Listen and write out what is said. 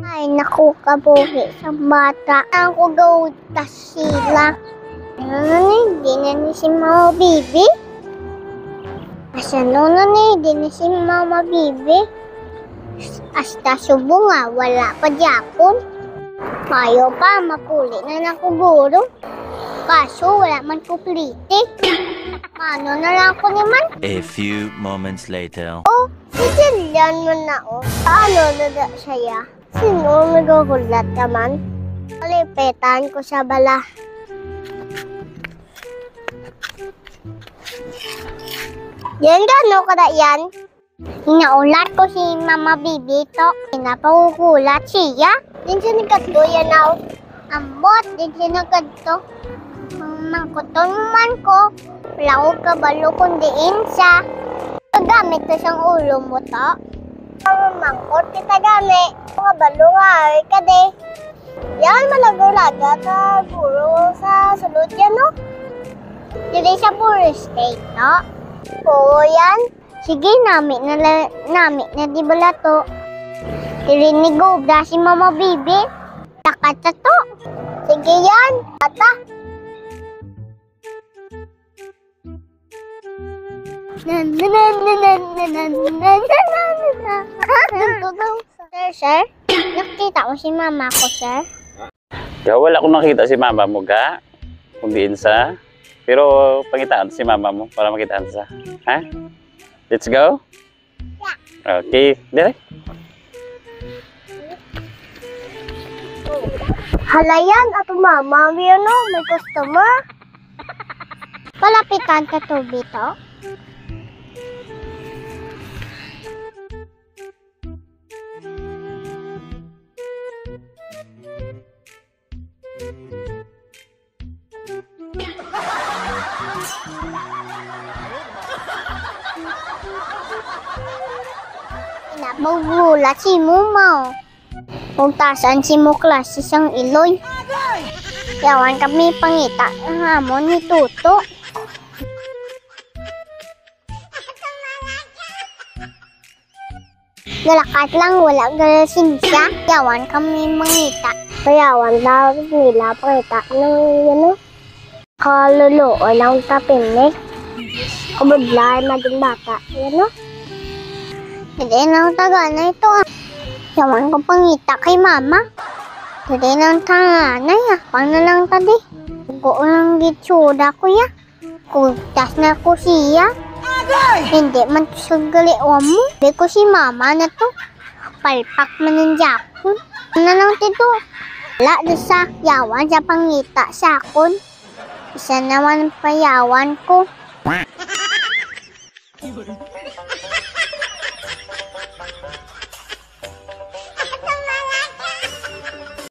Ay, naku, kabuhi sa bata. Ako gawta sila. Hindi na ni si Mama Bibi. Asa na hindi na si Mama Bibi. Hasta subo nga, wala pa Japon. Mayo pa, mapuli na nakuguro. Kaso, wala man kuplite. Ano na lang ako naman? A few moments later. Oh, si Jillian mo na oh. Paano na siya? Sino naghuhulat naman? Kalipetan ko sa bala. Yan gano kada yan? Inaulat ko si Mama Bibi to. Pinapahuhulat siya. Din siya nagkadto yan ako. Ambot, din siya nagkadto. Mangkuton man ko. Wala ko kabalo kundi insa. Gamit ko siyang ulo mo to. Mangkot kita gamit. Kabalo nga ka de. Yan malagaw-laga ka guro sa sulod yan no. Dili sa puro state no. Oo yan. Sige, nami na di bala to. Tirinig obra si Mama Bibi. Takat sa to. Sige yan. Tata. Sir, nakita mo si mama ko, sir? Ya, wala akong nakita si mama mo ga. Kundiin sa. Pero pangitaan si mama mo para makitaan sa. Ha? Let's go? Yeah. Okay, dire. Halayan ato mama, may customer. Palapitan ka to, Bito. Nagugulat si Muma. Pagtasan si mo klase siyang iloy. Yawan kami pangita ng hamon ni Tuto. Galakat lang, wala galasin siya. Yawan kami mangita. Kayawan daw nila pangita ng kaluluo lang tapinik. Kabudlay mading bata. Yan o. Hindi na ang taga na ito ah. Yawan ko pangita kay mama. Hindi na ang tanganay ah. Pang na lang tadi. Ugo lang gitsuda ko ya. Kutas na ko siya. Hindi man sagaliwa mo. Hindi ko si mama na to. Palpak man ng Japon. Ano lang tito? Wala na sa yawan sa pangita sa akon. Isa naman payawan ko.